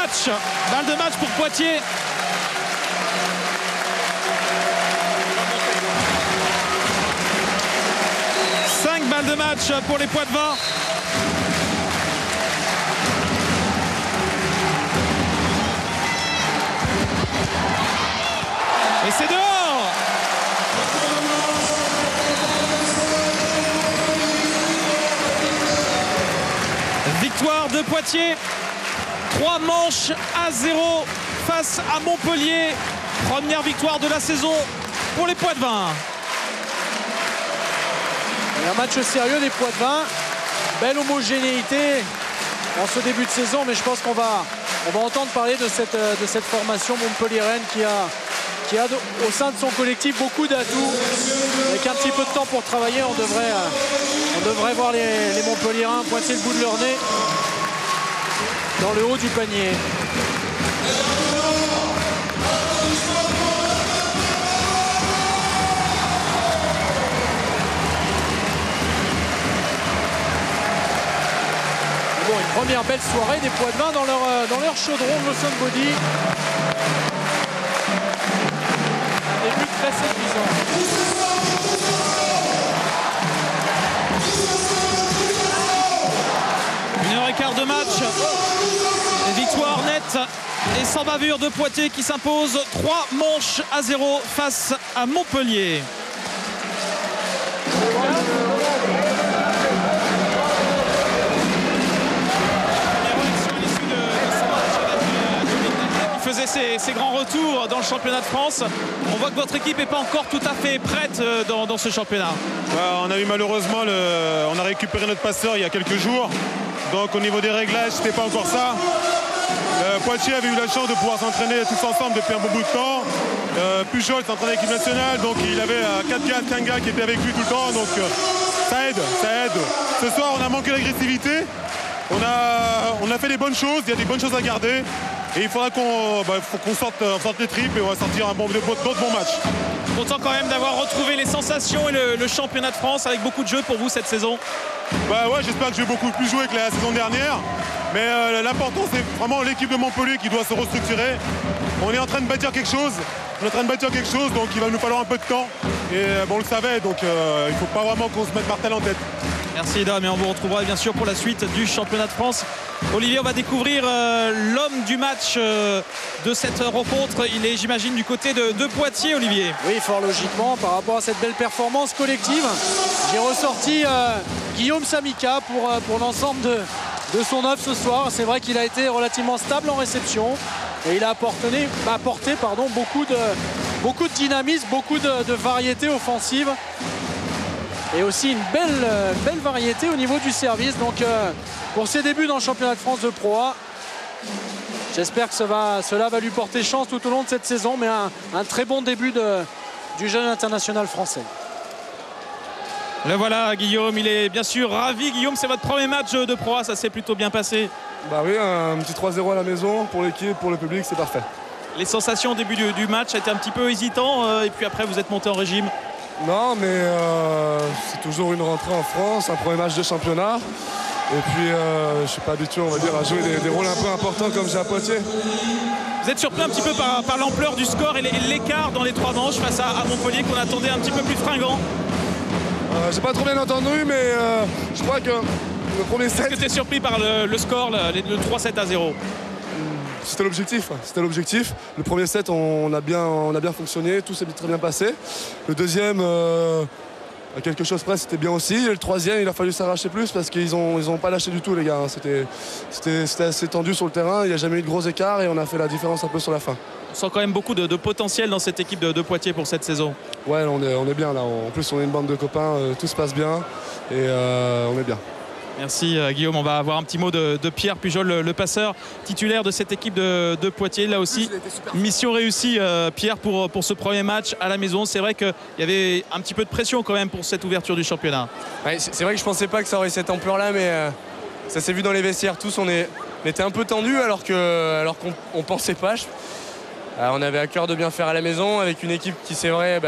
Balle de match pour Poitiers. Cinq balles de match pour les Poitevins. Et c'est dehors. Victoire de Poitiers. 3 manches à 0 face à Montpellier. Première victoire de la saison pour les Poitevins. Un match sérieux des Poitevins. Belle homogénéité en ce début de saison, mais je pense qu'on va entendre parler de cette formation montpelliéraine qui a au sein de son collectif beaucoup d'atouts. Avec un petit peu de temps pour travailler, on devrait voir les Montpelliérains pointer le bout de leur nez dans le haut du panier. Bon, une première belle soirée des Poitevins dans leur chaudron Motion Body. Un début très séduisant. Une heure et quart de match. Victoire nette et sans bavure de Poitiers qui s'impose 3 manches à 0 face à Montpellier. Il faisait ses grands retours dans le championnat de France. On voit que votre équipe n'est pas encore tout à fait prête dans ce championnat. On a eu malheureusement, on a récupéré notre passeur il y a quelques jours. Donc au niveau des réglages, c'était pas encore ça. Poitiers avait eu la chance de pouvoir s'entraîner tous ensemble depuis un bon bout de temps. Pujol s'entraînait avec l'équipe nationale, donc il avait 4 gars, 5 gars qui étaient avec lui tout le temps. Donc ça aide. Ce soir, on a manqué d'agressivité. On a fait des bonnes choses, il y a des bonnes choses à garder. Et il faudra qu'on sorte les tripes et on va sortir d'autres bons matchs. Content quand même d'avoir retrouvé les sensations et le championnat de France avec beaucoup de jeux pour vous cette saison. Ouais, j'espère que je vais beaucoup plus jouer que la saison dernière. Mais l'important, c'est vraiment l'équipe de Montpellier qui doit se restructurer. On est en train de bâtir quelque chose. Donc il va nous falloir un peu de temps. Et on le savait, donc il ne faut pas vraiment qu'on se mette martel en tête. Merci Dom, et on vous retrouvera bien sûr pour la suite du championnat de France. Olivier, on va découvrir l'homme du match de cette rencontre. Il est, j'imagine, du côté de Poitiers, Olivier. Oui, fort logiquement, par rapport à cette belle performance collective. J'ai ressorti Guillaume Samika pour l'ensemble de son œuvre ce soir. C'est vrai qu'il a été relativement stable en réception et il a apporté beaucoup de dynamisme, beaucoup de variété offensive. Et aussi une belle variété au niveau du service. Donc pour ses débuts dans le championnat de France de Pro A, j'espère que cela va lui porter chance tout au long de cette saison. Mais un très bon début du jeune international français. Le voilà Guillaume, il est bien sûr ravi. Guillaume, c'est votre premier match de Pro A, ça s'est plutôt bien passé. Bah oui, un petit 3-0 à la maison pour l'équipe, pour le public, c'est parfait. Les sensations au début du match, ça a été un petit peu hésitant et puis après vous êtes monté en régime. Non, mais c'est toujours une rentrée en France, un premier match de championnat. Et puis, je ne suis pas habitué, on va dire, à jouer des rôles un peu importants comme j'ai à Poitiers. Vous êtes surpris un petit peu par l'ampleur du score et l'écart dans les 3 manches face à Montpellier qu'on attendait un petit peu plus fringant. J'ai pas trop bien entendu, mais je crois que le premier set... Est-ce que tu es surpris par le score, le 3-7 à 0? C'était l'objectif. Le premier set, on a bien fonctionné, tout s'est très bien passé. Le deuxième, à quelque chose près, c'était bien aussi. Et le troisième, il a fallu s'arracher plus parce qu'ils ont pas lâché du tout, les gars. C'était assez tendu sur le terrain, il n'y a jamais eu de gros écarts et on a fait la différence un peu sur la fin. On sent quand même beaucoup de potentiel dans cette équipe de Poitiers pour cette saison. Ouais, on est bien là. En plus, on est une bande de copains, tout se passe bien et on est bien. Merci Guillaume, on va avoir un petit mot de Pierre Pujol, le passeur titulaire de cette équipe de Poitiers. Là aussi, mission réussie Pierre pour ce premier match à la maison. C'est vrai qu'il y avait un petit peu de pression quand même pour cette ouverture du championnat. Ouais, c'est vrai que je ne pensais pas que ça aurait cette ampleur-là, mais ça s'est vu dans les vestiaires. Tous, on était un peu tendus alors qu'on ne pensait pas. On avait à cœur de bien faire à la maison avec une équipe qui, c'est vrai,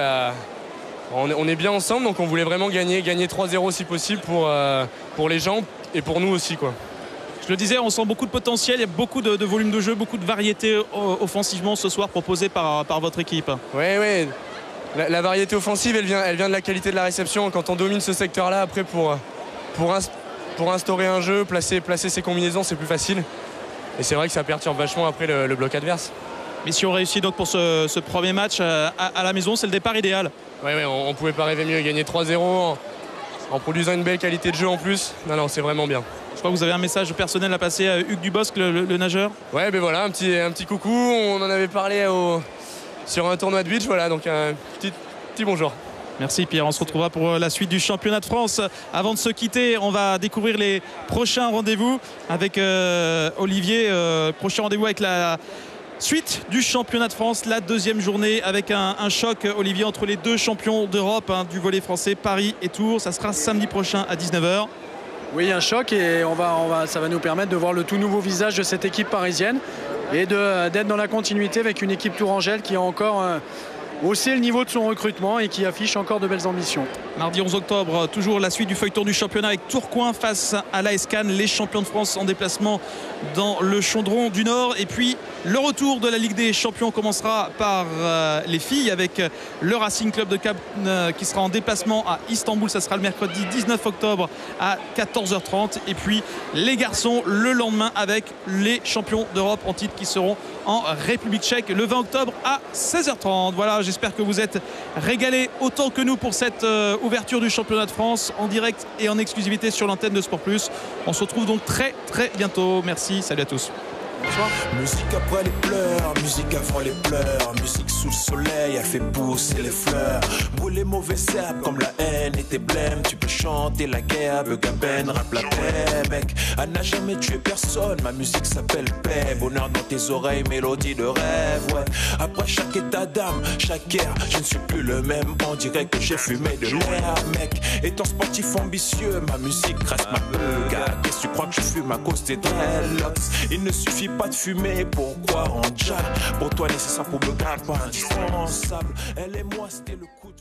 on est bien ensemble, donc on voulait vraiment gagner 3-0 si possible pour les gens et pour nous aussi, quoi. Je le disais, on sent beaucoup de potentiel, il y a beaucoup de volume de jeu, beaucoup de variété offensivement ce soir proposée par votre équipe. Oui. La variété offensive, elle vient de la qualité de la réception. Quand on domine ce secteur-là, après pour instaurer un jeu, placer ses combinaisons, c'est plus facile. Et c'est vrai que ça perturbe vachement après le bloc adverse. Mission réussie donc pour ce premier match à la maison, c'est le départ idéal. Oui, on ne pouvait pas rêver mieux, gagner 3-0 en produisant une belle qualité de jeu en plus. Non, c'est vraiment bien. Je crois que vous avez un message personnel à passer à Hugues Dubosc, le nageur. Ouais, ben voilà, un petit coucou. On en avait parlé sur un tournoi de beach, voilà, donc un petit bonjour. Merci Pierre, on se retrouvera pour la suite du championnat de France. Avant de se quitter, on va découvrir les prochains rendez-vous avec Olivier. Prochain rendez-vous avec la suite du championnat de France, la deuxième journée avec un choc, Olivier, entre les deux champions d'Europe du volley français, Paris et Tours. Ça sera samedi prochain à 19h. Oui, un choc et ça va nous permettre de voir le tout nouveau visage de cette équipe parisienne et d'être dans la continuité avec une équipe tourangelle qui a encore haussé le niveau de son recrutement et qui affiche encore de belles ambitions. Mardi 11 octobre, toujours la suite du feuilleton du championnat avec Tourcoing face à l'AS Cannes, les champions de France en déplacement dans le Chaudron du Nord. Et puis le retour de la Ligue des Champions commencera par les filles avec le Racing Club de Cannes qui sera en déplacement à Istanbul. Ça sera le mercredi 19 octobre à 14h30. Et puis les garçons le lendemain avec les champions d'Europe en titre qui seront en République tchèque le 20 octobre à 16h30. Voilà, j'espère que vous êtes régalés autant que nous pour cette ouverture du championnat de France en direct et en exclusivité sur l'antenne de Sport Plus. On se retrouve donc très bientôt. Merci, salut à tous. Bonsoir. Musique après les pleurs, musique avant les pleurs, musique sous le soleil, elle fait pousser les fleurs. Brûler mauvais herbes comme la haine et tes blêmes. Tu peux chanter la guerre, Begaben, rap la paix, mec. Elle n'a jamais tué personne, ma musique s'appelle paix. Bonheur dans tes oreilles, mélodie de rêve, ouais. Après chaque état d'âme, chaque ère, je ne suis plus le même. On dirait que j'ai fumé de l'air, mec. Étant sportif ambitieux, ma musique reste ma beuga. Qu'est-ce que tu crois que je fume à cause des dreadlocks? Il ne suffit pas de fumer pour croire en Jah. Pour toi nécessaire pour me garder pas indispensable. Elle et moi c'était le coup de